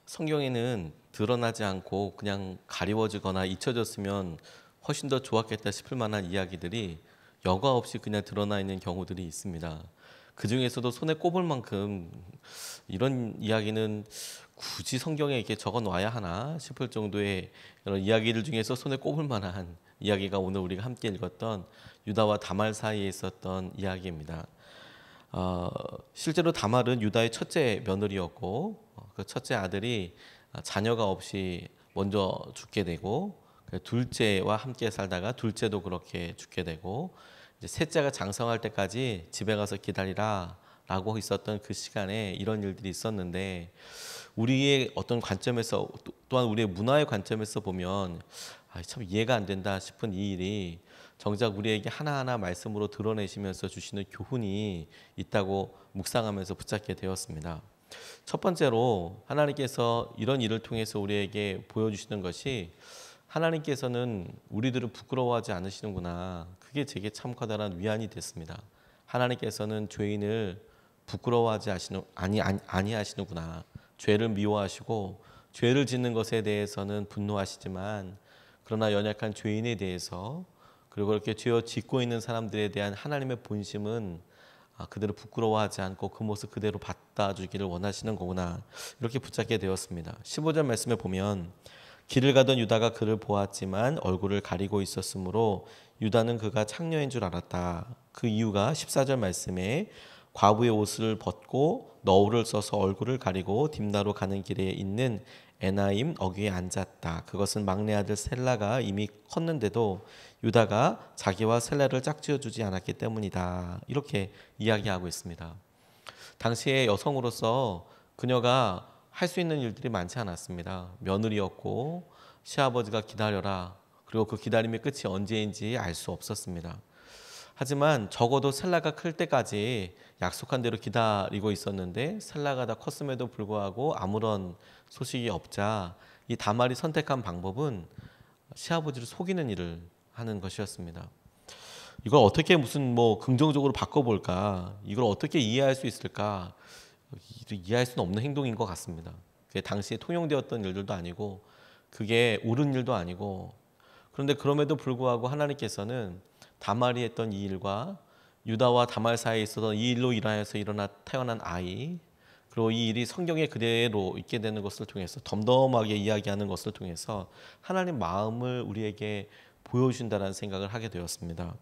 성경에는 드러나지 않고 그냥 가리워지거나 잊혀졌으면 훨씬 더 좋았겠다 싶을 만한 이야기들이 여과 없이 그냥 드러나 있는 경우들이 있습니다. 그 중에서도 손에 꼽을 만큼 이런 이야기는 굳이 성경에 이렇게 적어 놔야 하나 싶을 정도의 이런 이야기들 중에서 손에 꼽을 만한 이야기가 오늘 우리가 함께 읽었던 유다와 다말 사이에 있었던 이야기입니다. 실제로 다말은 유다의 첫째 며느리였고 그 첫째 아들이 자녀가 없이 먼저 죽게 되고 둘째와 함께 살다가 둘째도 그렇게 죽게 되고 이제 셋째가 장성할 때까지 집에 가서 기다리라라고 있었던 그 시간에 이런 일들이 있었는데 우리의 어떤 관점에서 또한 우리의 문화의 관점에서 보면 참 이해가 안 된다 싶은 이 일이 정작 우리에게 하나하나 말씀으로 드러내시면서 주시는 교훈이 있다고 묵상하면서 붙잡게 되었습니다. 첫 번째로 하나님께서 이런 일을 통해서 우리에게 보여주시는 것이 하나님께서는 우리들을 부끄러워하지 않으시는구나. 그게 제게 참 커다란 위안이 됐습니다. 하나님께서는 죄인을 부끄러워하지 아니하시는구나. 죄를 미워하시고 죄를 짓는 것에 대해서는 분노하시지만 그러나 연약한 죄인에 대해서 그리고 이렇게 죄を짓고 있는 사람들에 대한 하나님의 본심은 그대로 부끄러워하지 않고 그 모습 그대로 받아주기를 원하시는 거구나. 이렇게 붙잡게 되었습니다. 15절 말씀에 보면 길을 가던 유다가 그를 보았지만 얼굴을 가리고 있었으므로 유다는 그가 창녀인 줄 알았다. 그 이유가 14절 말씀에 과부의 옷을 벗고 너울을 써서 얼굴을 가리고 딥나로 가는 길에 있는 에나임 어귀에 앉았다. 그것은 막내 아들 셀라가 이미 컸는데도 유다가 자기와 셀라를 짝지어 주지 않았기 때문이다. 이렇게 이야기하고 있습니다. 당시의 여성으로서 그녀가 할 수 있는 일들이 많지 않았습니다. 며느리였고 시아버지가 기다려라. 그리고 그 기다림의 끝이 언제인지 알 수 없었습니다. 하지만 적어도 셀라가 클 때까지 약속한 대로 기다리고 있었는데 셀라가 다 컸음에도 불구하고 아무런 소식이 없자 이 다말이 선택한 방법은 시아버지를 속이는 일을 하는 것이었습니다. 이걸 어떻게 무슨 긍정적으로 바꿔볼까? 이걸 어떻게 이해할 수 있을까? 이해할 수는 없는 행동인 것 같습니다. 그게 당시에 통용되었던 일들도 아니고 그게 옳은 일도 아니고 그런데 그럼에도 불구하고 하나님께서는 다말이 했던 이 일과 유다와 다말 사이에 있었던 이 일로 인하여서 태어난 아이 그리고 이 일이 성경에 그대로 있게 되는 것을 통해서 덤덤하게 이야기하는 것을 통해서 하나님 마음을 우리에게 보여준다는 생각을 하게 되었습니다.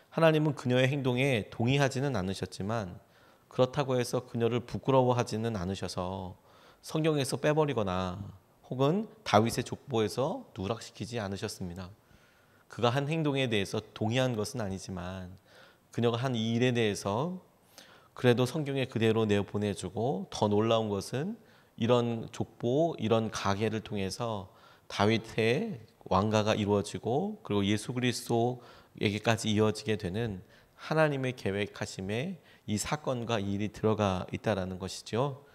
하나님은 그녀의 행동에 동의하지는 않으셨지만 그렇다고 해서 그녀를 부끄러워하지는 않으셔서 성경에서 빼버리거나 혹은 다윗의 족보에서 누락시키지 않으셨습니다. 그가 한 행동에 대해서 동의한 것은 아니지만 그녀가 한 이 일에 대해서 그래도 성경에 그대로 내보내주고 더 놀라운 것은 이런 족보, 이런 가계를 통해서 다윗의 왕가가 이루어지고 그리고 예수 그리스도에게까지 이어지게 되는 하나님의 계획하심에 이 사건과 이 일이 들어가 있다라는 것이죠.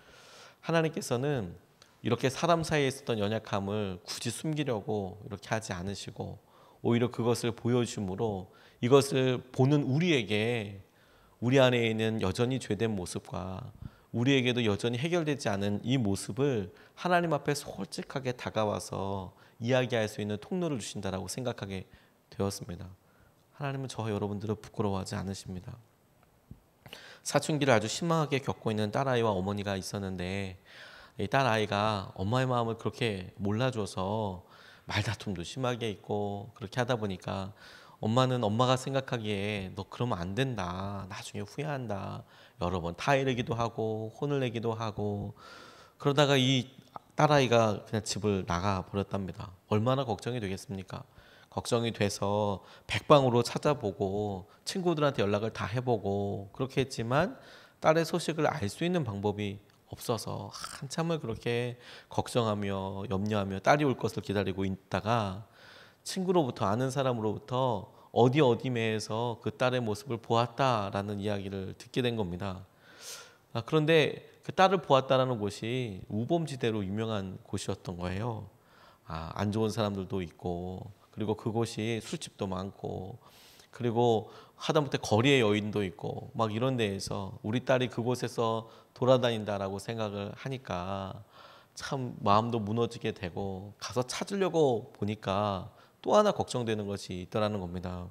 하나님께서는 이렇게 사람 사이에 있었던 연약함을 굳이 숨기려고 이렇게 하지 않으시고 오히려 그것을 보여줌으로 이것을 보는 우리에게 우리 안에 있는 여전히 죄된 모습과 우리에게도 여전히 해결되지 않은 이 모습을 하나님 앞에 솔직하게 다가와서 이야기할 수 있는 통로를 주신다라고 생각하게 되었습니다. 하나님은 저와 여러분들을 부끄러워하지 않으십니다. 사춘기를 아주 심하게 겪고 있는 딸아이와 어머니가 있었는데 이 딸아이가 엄마의 마음을 그렇게 몰라줘서 말다툼도 심하게 있고 그렇게 하다 보니까 엄마는 엄마가 생각하기에 너 그러면 안 된다. 나중에 후회한다. 여러 번 타이르기도 하고 혼을 내기도 하고 그러다가 이 딸아이가 그냥 집을 나가 버렸답니다. 얼마나 걱정이 되겠습니까? 걱정이 돼서 백방으로 찾아보고 친구들한테 연락을 다 해보고 그렇게 했지만 딸의 소식을 알 수 있는 방법이 없어서 한참을 그렇게 걱정하며 염려하며 딸이 올 것을 기다리고 있다가 친구로부터 아는 사람으로부터 어디 매에서 그 딸의 모습을 보았다라는 이야기를 듣게 된 겁니다. 그런데 그 딸을 보았다라는 곳이 우범지대로 유명한 곳이었던 거예요. 안 좋은 사람들도 있고 그리고 그곳이 술집도 많고 그리고 하다못해 거리의 여인도 있고 막 이런 데에서 우리 딸이 그곳에서 돌아다닌다라고 생각을 하니까 참 마음도 무너지게 되고 가서 찾으려고 보니까 또 하나 걱정되는 것이 있더라는 겁니다.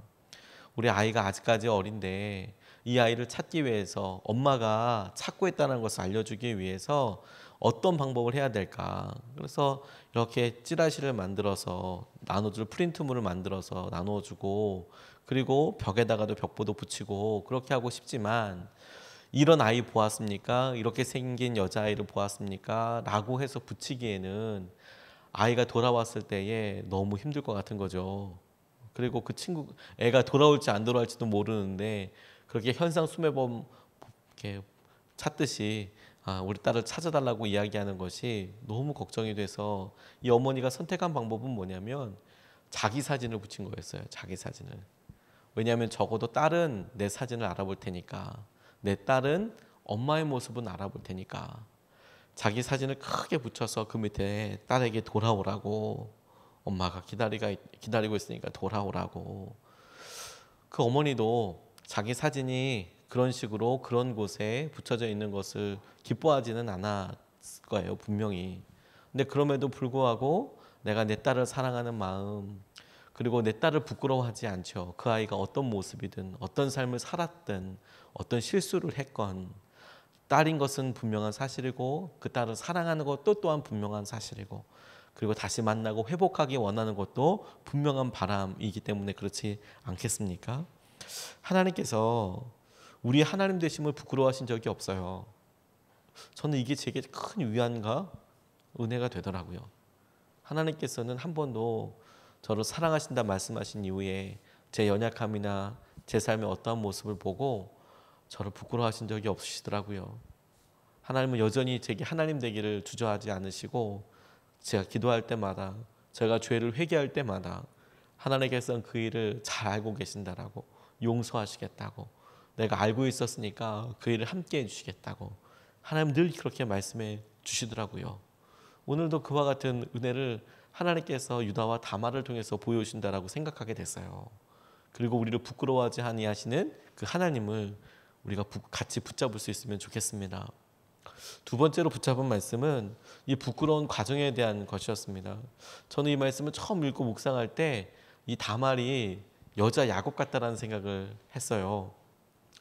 우리 아이가 아직까지 어린데 이 아이를 찾기 위해서 엄마가 찾고 있다는 것을 알려주기 위해서 어떤 방법을 해야 될까? 그래서 이렇게 찌라시를 만들어서 나눠줄 프린트물을 만들어서 나눠주고 그리고 벽에다가도 벽보도 붙이고 그렇게 하고 싶지만 이런 아이 보았습니까? 이렇게 생긴 여자아이를 보았습니까? 라고 해서 붙이기에는 아이가 돌아왔을 때에 너무 힘들 것 같은 거죠. 그리고 그 친구 애가 돌아올지 안 돌아올지도 모르는데 그렇게 현상 수매범 이렇게 찾듯이 우리 딸을 찾아달라고 이야기하는 것이 너무 걱정이 돼서 이 어머니가 선택한 방법은 뭐냐면 자기 사진을 붙인 거였어요. 자기 사진을. 왜냐하면 적어도 딸은 내 사진을 알아볼 테니까, 내 딸은 엄마의 모습은 알아볼 테니까 자기 사진을 크게 붙여서 그 밑에 딸에게 돌아오라고, 엄마가 기다리고 있으니까 돌아오라고. 그 어머니도 자기 사진이 그런 식으로 그런 곳에 붙여져 있는 것을 기뻐하지는 않았을 거예요, 분명히. 근데 그럼에도 불구하고 내가 내 딸을 사랑하는 마음, 그리고 내 딸을 부끄러워하지 않죠. 그 아이가 어떤 모습이든 어떤 삶을 살았든 어떤 실수를 했건 딸인 것은 분명한 사실이고 그 딸을 사랑하는 것도 또한 분명한 사실이고 그리고 다시 만나고 회복하기 원하는 것도 분명한 바람이기 때문에 그렇지 않겠습니까? 하나님께서 우리 하나님 되심을 부끄러워하신 적이 없어요. 저는 이게 제게 큰 위안과 은혜가 되더라고요. 하나님께서는 한 번도 저를 사랑하신다 말씀하신 이후에 제 연약함이나 제 삶의 어떠한 모습을 보고 저를 부끄러워하신 적이 없으시더라고요. 하나님은 여전히 제게 하나님 되기를 주저하지 않으시고 제가 기도할 때마다 제가 죄를 회개할 때마다 하나님께서는 그 일을 잘 알고 계신다라고, 용서하시겠다고, 내가 알고 있었으니까 그 일을 함께 해주시겠다고 하나님 늘 그렇게 말씀해 주시더라고요. 오늘도 그와 같은 은혜를 하나님께서 유다와 다말을 통해서 보여주신다라고 생각하게 됐어요. 그리고 우리를 부끄러워하지 아니하시는 그 하나님을 우리가 같이 붙잡을 수 있으면 좋겠습니다. 두 번째로 붙잡은 말씀은 이 부끄러운 과정에 대한 것이었습니다. 저는 이 말씀을 처음 읽고 묵상할 때 이 다말이 여자 야곱 같다라는 생각을 했어요.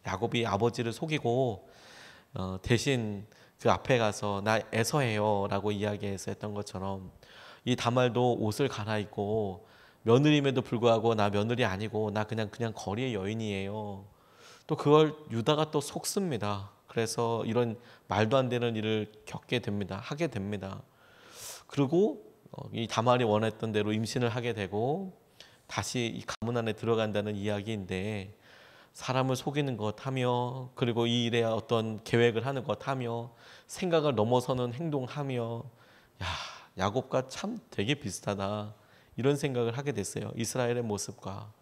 야곱이 아버지를 속이고 대신 그 앞에 가서 나 애서해요 라고 이야기해서 했던 것처럼 이 다말도 옷을 갈아입고 며느리임에도 불구하고 나 며느리 아니고 나 그냥 거리의 여인이에요. 또 그걸 유다가 또 속습니다. 그래서 이런 말도 안 되는 일을 겪게 됩니다. 하게 됩니다. 그리고 이 다말이 원했던 대로 임신을 하게 되고 다시 이 가문 안에 들어간다는 이야기인데 사람을 속이는 것 하며 그리고 이 일에 어떤 계획을 하는 것 하며 생각을 넘어서는 행동하며 야곱과 참 되게 비슷하다 이런 생각을 하게 됐어요. 이스라엘의 모습과.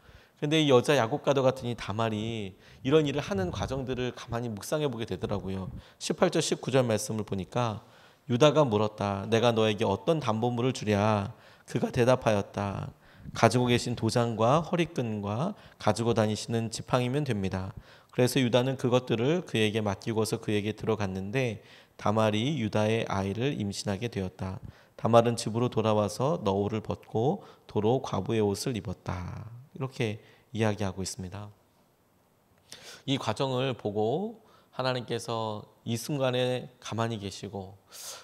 근데 이 여자 야곱과도 같은 이 다말이 이런 일을 하는 과정들을 가만히 묵상해 보게 되더라고요. 18절 19절 말씀을 보니까 유다가 물었다. 내가 너에게 어떤 담보물을 주랴? 그가 대답하였다. 가지고 계신 도장과 허리끈과 가지고 다니시는 지팡이면 됩니다. 그래서 유다는 그것들을 그에게 맡기고서 그에게 들어갔는데 다말이 유다의 아이를 임신하게 되었다. 다말은 집으로 돌아와서 너울을 벗고 도로 과부의 옷을 입었다. 이렇게 이야기하고 있습니다. 이 과정을 보고 하나님께서 이 순간에 가만히 계시고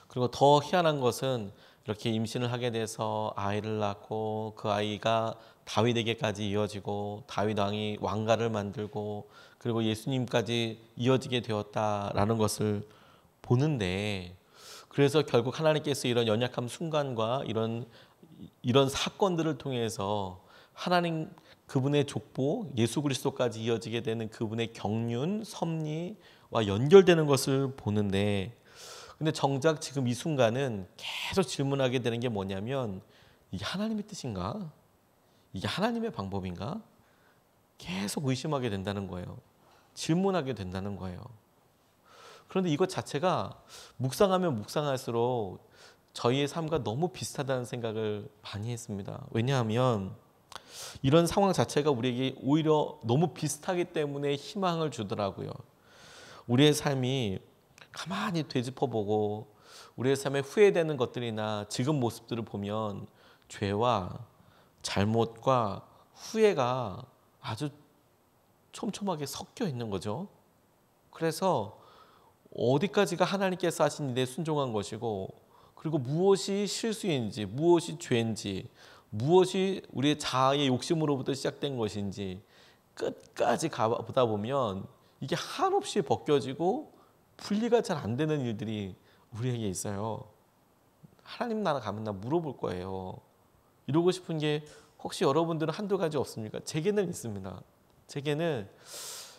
그리고 더 희한한 것은 이렇게 임신을 하게 돼서 아이를 낳고 그 아이가 다윗에게까지 이어지고 다윗 왕이 왕가를 만들고 그리고 예수님까지 이어지게 되었다라는 것을 보는데 그래서 결국 하나님께서 이런 연약함 순간과 이런 사건들을 통해서 하나님 그분의 족보 예수 그리스도까지 이어지게 되는 그분의 경륜 섭리와 연결되는 것을 보는데 근데 정작 지금 이 순간은 계속 질문하게 되는 게 뭐냐면 이게 하나님의 뜻인가? 이게 하나님의 방법인가? 계속 의심하게 된다는 거예요. 질문하게 된다는 거예요. 그런데 이것 자체가 묵상하면 묵상할수록 저희의 삶과 너무 비슷하다는 생각을 많이 했습니다. 왜냐하면 이런 상황 자체가 우리에게 오히려 너무 비슷하기 때문에 희망을 주더라고요. 우리의 삶이 가만히 되짚어보고 우리의 삶에 후회되는 것들이나 지금 모습들을 보면 죄와 잘못과 후회가 아주 촘촘하게 섞여 있는 거죠. 그래서 어디까지가 하나님께서 하신 일에 순종한 것이고, 그리고 무엇이 실수인지, 무엇이 죄인지, 무엇이 우리의 자아의 욕심으로부터 시작된 것인지 끝까지 가보다 보면 이게 한없이 벗겨지고 분리가 잘 안 되는 일들이 우리에게 있어요. 하나님 나라 가면 나 물어볼 거예요. 이러고 싶은 게 혹시 여러분들은 한두 가지 없습니까? 제게는 있습니다. 제게는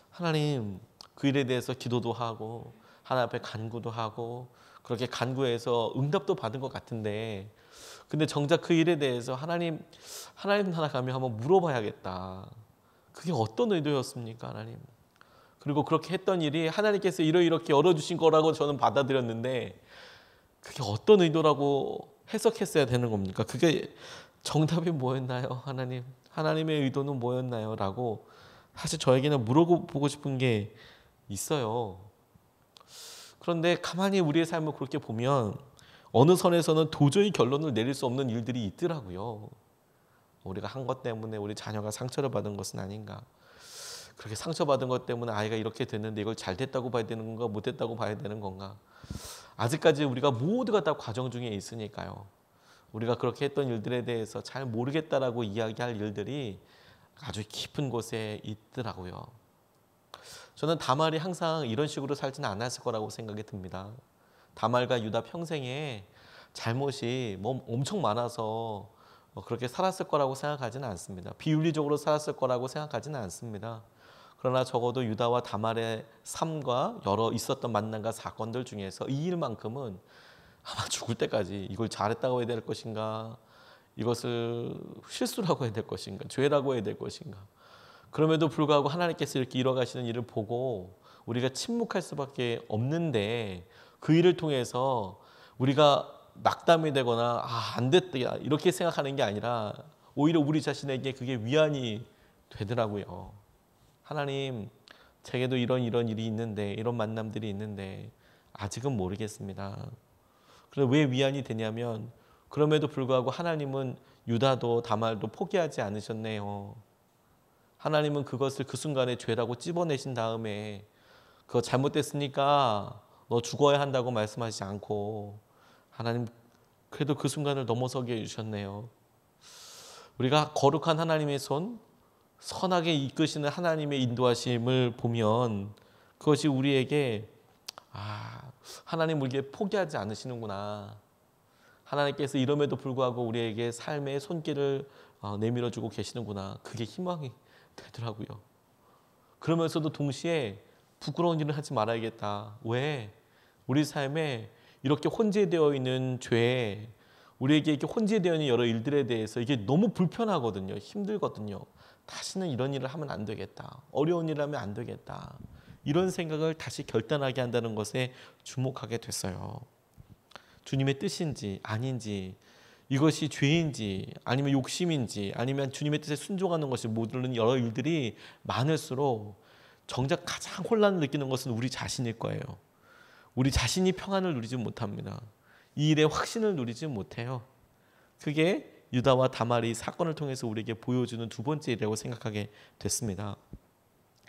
하나님 그 일에 대해서 기도도 하고 하나님 앞에 간구도 하고 그렇게 간구해서 응답도 받은 것 같은데, 근데 정작 그 일에 대해서 하나님 나라 가면 한번 물어봐야겠다. 그게 어떤 의도였습니까, 하나님? 그리고 그렇게 했던 일이 하나님께서 이렇게 열어주신 거라고 저는 받아들였는데, 그게 어떤 의도라고 해석했어야 되는 겁니까? 그게 정답이 뭐였나요, 하나님? 하나님의 의도는 뭐였나요? 라고 사실 저에게는 물어보고 싶은 게 있어요. 그런데 가만히 우리의 삶을 그렇게 보면 어느 선에서는 도저히 결론을 내릴 수 없는 일들이 있더라고요. 우리가 한 것 때문에 우리 자녀가 상처를 받은 것은 아닌가? 그렇게 상처받은 것 때문에 아이가 이렇게 됐는데 이걸 잘 됐다고 봐야 되는 건가, 못 됐다고 봐야 되는 건가? 아직까지 우리가 모두가 다 과정 중에 있으니까요. 우리가 그렇게 했던 일들에 대해서 잘 모르겠다라고 이야기할 일들이 아주 깊은 곳에 있더라고요. 저는 다말이 항상 이런 식으로 살지는 않았을 거라고 생각이 듭니다. 다말과 유다 평생에 잘못이 뭐 엄청 많아서 그렇게 살았을 거라고 생각하지는 않습니다. 비윤리적으로 살았을 거라고 생각하지는 않습니다. 그러나 적어도 유다와 다말의 삶과 여러 있었던 만남과 사건들 중에서 이 일만큼은 아마 죽을 때까지 이걸 잘했다고 해야 될 것인가, 이것을 실수라고 해야 될 것인가, 죄라고 해야 될 것인가. 그럼에도 불구하고 하나님께서 이렇게 이뤄가시는 일을 보고 우리가 침묵할 수밖에 없는데, 그 일을 통해서 우리가 낙담이 되거나 안 됐다 이렇게 생각하는 게 아니라 오히려 우리 자신에게 그게 위안이 되더라고요. 하나님, 제게도 이런 일이 있는데, 이런 만남들이 있는데 아직은 모르겠습니다. 그런데 왜 위안이 되냐면, 그럼에도 불구하고 하나님은 유다도 다말도 포기하지 않으셨네요. 하나님은 그것을 그 순간에 죄라고 찝어내신 다음에 그거 잘못됐으니까 너 죽어야 한다고 말씀하시지 않고, 하나님 그래도 그 순간을 넘어서게 해주셨네요. 우리가 거룩한 하나님의 손, 선하게 이끄시는 하나님의 인도하심을 보면 그것이 우리에게 하나님 우리에게 포기하지 않으시는구나. 하나님께서 이럼에도 불구하고 우리에게 삶의 손길을 내밀어주고 계시는구나. 그게 희망이 되더라고요. 그러면서도 동시에 부끄러운 일을 하지 말아야겠다. 왜? 우리 삶에 이렇게 혼재되어 있는 죄, 우리에게 이렇게 혼재되어 있는 여러 일들에 대해서 이게 너무 불편하거든요. 힘들거든요. 다시는 이런 일을 하면 안 되겠다. 어려운 일을 하면 안 되겠다. 이런 생각을 다시 결단하게 한다는 것에 주목하게 됐어요. 주님의 뜻인지 아닌지, 이것이 죄인지 아니면 욕심인지 아니면 주님의 뜻에 순종하는 것이 모르는 여러 일들이 많을수록 정작 가장 혼란을 느끼는 것은 우리 자신일 거예요. 우리 자신이 평안을 누리지 못합니다. 이 일의 확신을 누리지 못해요. 그게 유다와 다말이 사건을 통해서 우리에게 보여주는 두 번째 일이라고 생각하게 됐습니다.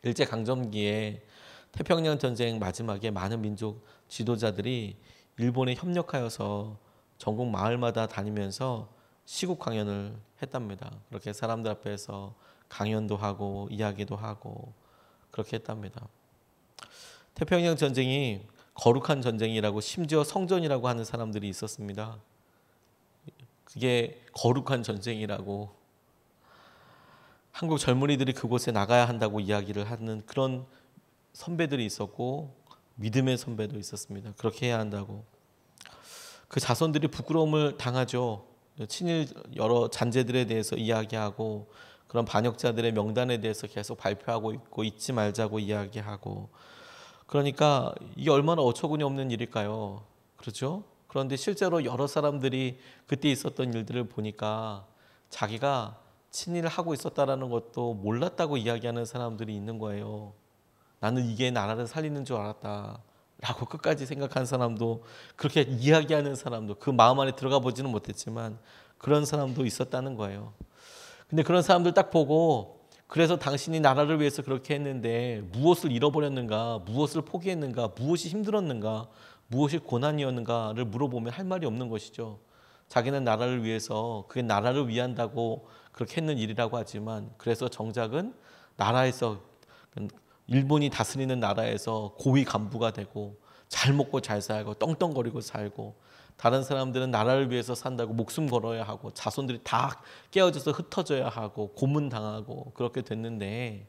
일제강점기에 태평양 전쟁 마지막에 많은 민족 지도자들이 일본에 협력하여서 전국 마을마다 다니면서 시국 강연을 했답니다. 그렇게 사람들 앞에서 강연도 하고 이야기도 하고 그렇게 했답니다. 태평양 전쟁이 거룩한 전쟁이라고, 심지어 성전이라고 하는 사람들이 있었습니다. 그게 거룩한 전쟁이라고, 한국 젊은이들이 그곳에 나가야 한다고 이야기를 하는 그런 선배들이 있었고, 믿음의 선배도 있었습니다. 그렇게 해야 한다고. 그 자손들이 부끄러움을 당하죠. 친일 여러 잔재들에 대해서 이야기하고, 그런 반역자들의 명단에 대해서 계속 발표하고 있고, 잊지 말자고 이야기하고. 그러니까 이게 얼마나 어처구니 없는 일일까요? 그렇죠? 그런데 실제로 여러 사람들이 그때 있었던 일들을 보니까 자기가 친일을 하고 있었다라는 것도 몰랐다고 이야기하는 사람들이 있는 거예요. 나는 이게 나라를 살리는 줄 알았다. 라고 끝까지 생각한 사람도, 그렇게 이야기하는 사람도, 그 마음 안에 들어가 보지는 못했지만 그런 사람도 있었다는 거예요. 근데 그런 사람들 딱 보고, 그래서 당신이 나라를 위해서 그렇게 했는데 무엇을 잃어버렸는가, 무엇을 포기했는가, 무엇이 힘들었는가, 무엇이 고난이었는가를 물어보면 할 말이 없는 것이죠. 자기는 나라를 위해서, 그게 나라를 위한다고 그렇게 했는 일이라고 하지만, 그래서 정작은 나라에서, 일본이 다스리는 나라에서 고위 간부가 되고 잘 먹고 잘 살고 떵떵거리고 살고, 다른 사람들은 나라를 위해서 산다고 목숨 걸어야 하고 자손들이 다 깨어져서 흩어져야 하고 고문당하고 그렇게 됐는데,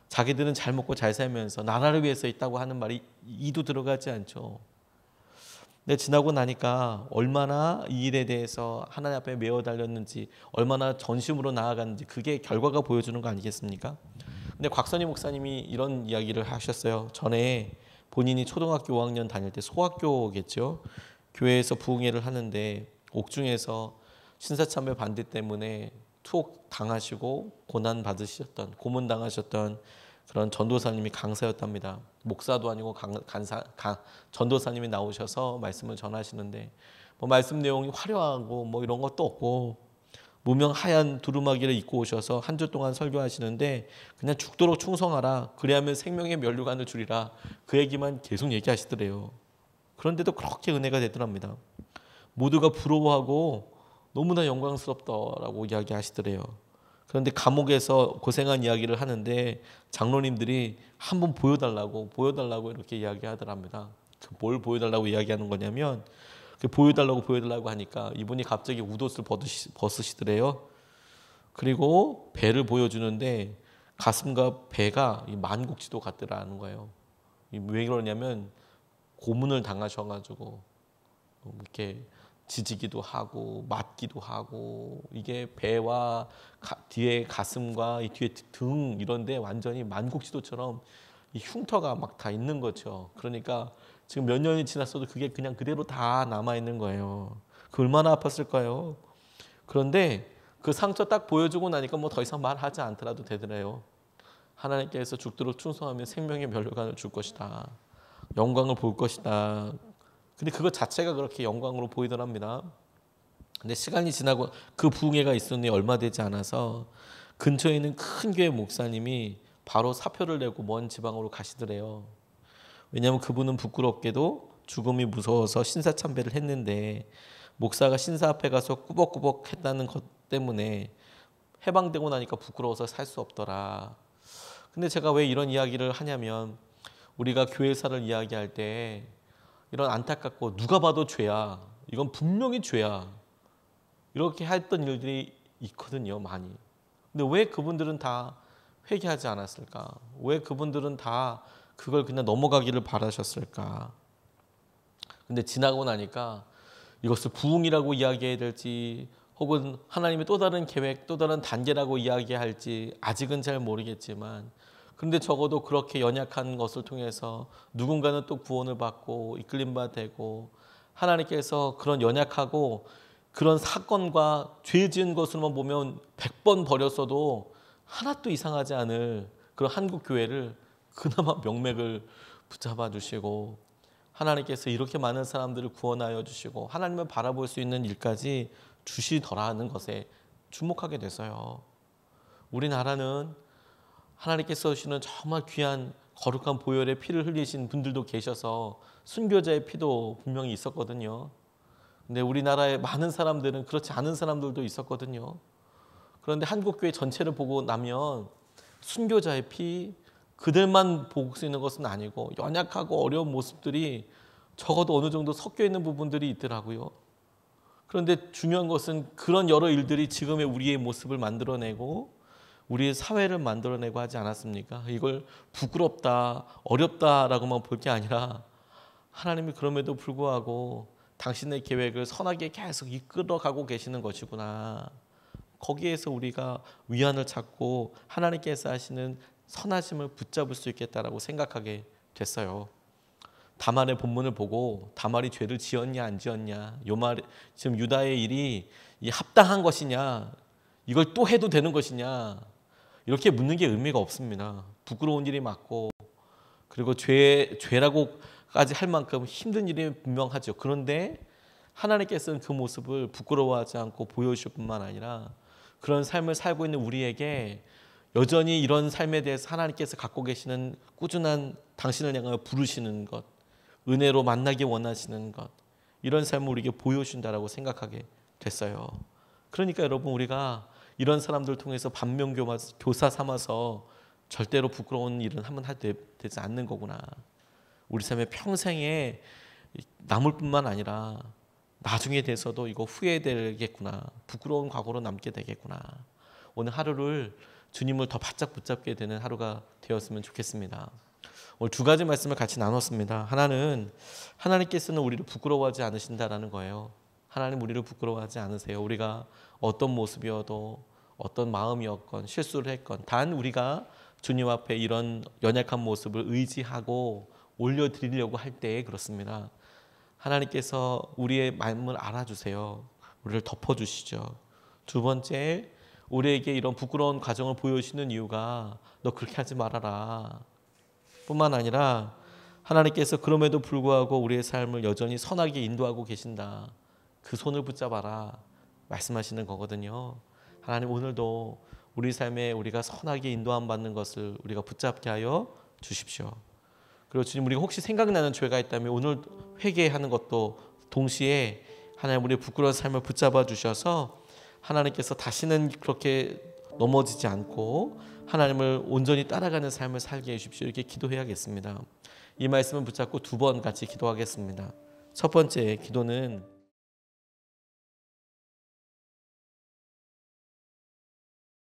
자기들은 잘 먹고 잘 살면서 나라를 위해서 있다고 하는 말이 이도 들어가지 않죠. 근데 지나고 나니까 얼마나 이 일에 대해서 하나님 앞에 매어 달렸는지, 얼마나 전심으로 나아갔는지, 그게 결과가 보여주는 거 아니겠습니까? 근데 곽선희 목사님이 이런 이야기를 하셨어요. 전에 본인이 초등학교 5학년 다닐 때, 소학교겠죠, 교회에서 부흥회를 하는데 옥중에서 신사참배 반대 때문에 투옥 당하시고 고난 받으셨던, 고문 당하셨던 그런 전도사님이 강사였답니다. 목사도 아니고 전도사님이 나오셔서 말씀을 전하시는데, 뭐 말씀 내용이 화려하고 뭐 이런 것도 없고, 무명 하얀 두루마기를 입고 오셔서 한 주 동안 설교하시는데, 그냥 죽도록 충성하라, 그리하면 생명의 면류관을 주리라, 그 얘기만 계속 얘기하시더래요. 그런데도 그렇게 은혜가 되더랍니다. 모두가 부러워하고 너무나 영광스럽다라고 이야기하시더래요. 그런데 감옥에서 고생한 이야기를 하는데 장로님들이 한번 보여달라고 이렇게 이야기하더랍니다. 뭘 보여달라고 이야기하는 거냐면, 보여달라고 하니까 이분이 갑자기 웃옷을 벗으시더래요. 그리고 배를 보여주는데 가슴과 배가 만국지도 같더라는 거예요. 왜 그러냐면 고문을 당하셔가지고 이렇게 지지기도 하고 맞기도 하고, 이게 배와 뒤에 가슴과 이 뒤에 등 이런데 완전히 만국지도처럼 이 흉터가 막 다 있는 거죠. 그러니까 지금 몇 년이 지났어도 그게 그냥 그대로 다 남아 있는 거예요. 그 얼마나 아팠을까요? 그런데 그 상처 딱 보여주고 나니까 뭐 더 이상 말하지 않더라도 되더래요. 하나님께서 죽도록 충성하면 생명의 면류관을 줄 것이다, 영광을 볼 것이다. 근데 그것 자체가 그렇게 영광으로 보이더랍니다. 근데 시간이 지나고 그 부흥회가 있었는데 얼마 되지 않아서 근처에 있는 큰 교회 목사님이 바로 사표를 내고 먼 지방으로 가시더래요. 왜냐하면 그분은 부끄럽게도 죽음이 무서워서 신사참배를 했는데, 목사가 신사 앞에 가서 꾸벅꾸벅 했다는 것 때문에 해방되고 나니까 부끄러워서 살 수 없더라. 근데 제가 왜 이런 이야기를 하냐면, 우리가 교회사를 이야기할 때 이런 안타깝고 누가 봐도 죄야, 이건 분명히 죄야, 이렇게 했던 일들이 있거든요, 많이. 근데 왜 그분들은 다 회개하지 않았을까? 왜 그분들은 다 그걸 그냥 넘어가기를 바라셨을까? 근데 지나고 나니까 이것을 부흥이라고 이야기해야 될지, 혹은 하나님의 또 다른 계획, 또 다른 단계라고 이야기할지 아직은 잘 모르겠지만, 그런데 적어도 그렇게 연약한 것을 통해서 누군가는 또 구원을 받고 이끌림 바 되고, 하나님께서 그런 연약하고 그런 사건과 죄 지은 것으로만 보면 100번 버렸어도 하나도 이상하지 않을 그런 한국 교회를 그나마 명맥을 붙잡아 주시고, 하나님께서 이렇게 많은 사람들을 구원하여 주시고 하나님을 바라볼 수 있는 일까지 주시더라는 것에 주목하게 됐어요. 우리나라는 하나님께서 주시는 정말 귀한 거룩한 보혈의 피를 흘리신 분들도 계셔서 순교자의 피도 분명히 있었거든요. 근데 우리나라의 많은 사람들은 그렇지 않은 사람들도 있었거든요. 그런데 한국교회 전체를 보고 나면 순교자의 피, 그들만 볼 수 있는 것은 아니고 연약하고 어려운 모습들이 적어도 어느 정도 섞여 있는 부분들이 있더라고요. 그런데 중요한 것은 그런 여러 일들이 지금의 우리의 모습을 만들어내고 우리의 사회를 만들어내고 하지 않았습니까? 이걸 부끄럽다, 어렵다라고만 볼 게 아니라, 하나님이 그럼에도 불구하고 당신의 계획을 선하게 계속 이끌어가고 계시는 것이구나. 거기에서 우리가 위안을 찾고 하나님께서 하시는 선하심을 붙잡을 수 있겠다라고 생각하게 됐어요. 다말의 본문을 보고 다말이 죄를 지었냐 안 지었냐, 지금 유다의 일이 합당한 것이냐, 이걸 또 해도 되는 것이냐, 이렇게 묻는 게 의미가 없습니다. 부끄러운 일이 맞고, 그리고 죄라고 할 만큼 힘든 일이 분명하죠. 그런데 하나님께서는 그 모습을 부끄러워하지 않고 보여주실 뿐만 아니라 그런 삶을 살고 있는 우리에게 여전히 이런 삶에 대해서 하나님께서 갖고 계시는 꾸준한 당신을 향하여 부르시는 것, 은혜로 만나기 원하시는 것, 이런 삶을 우리에게 보여준다라고 생각하게 됐어요. 그러니까 여러분, 우리가 이런 사람들 통해서 반면교사 삼아서 절대로 부끄러운 일은 한번 하게 되지 않는 거구나. 우리 삶의 평생에 남을 뿐만 아니라 나중에 돼서도 이거 후회되겠구나. 부끄러운 과거로 남게 되겠구나. 오늘 하루를 주님을 더 바짝 붙잡게 되는 하루가 되었으면 좋겠습니다. 오늘 두 가지 말씀을 같이 나눴습니다. 하나는 하나님께서는 우리를 부끄러워하지 않으신다라는 거예요. 하나님 우리를 부끄러워하지 않으세요. 우리가 어떤 모습이어도 어떤 마음이었건 실수를 했건 단 우리가 주님 앞에 이런 연약한 모습을 의지하고 올려드리려고 할 때에 그렇습니다. 하나님께서 우리의 마음을 알아주세요. 우리를 덮어주시죠. 두 번째, 우리에게 이런 부끄러운 과정을 보여주시는 이유가 너 그렇게 하지 말아라 뿐만 아니라 하나님께서 그럼에도 불구하고 우리의 삶을 여전히 선하게 인도하고 계신다. 그 손을 붙잡아라 말씀하시는 거거든요. 하나님 오늘도 우리 삶에 우리가 선하게 인도함 받는 것을 우리가 붙잡게 하여 주십시오. 그리고 주님, 우리가 혹시 생각나는 죄가 있다면 오늘 회개하는 것도 동시에 하나님 우리의 부끄러운 삶을 붙잡아 주셔서 하나님께서 다시는 그렇게 넘어지지 않고 하나님을 온전히 따라가는 삶을 살게 해주십시오. 이렇게 기도해야겠습니다. 이 말씀을 붙잡고 두 번 같이 기도하겠습니다. 첫 번째 기도는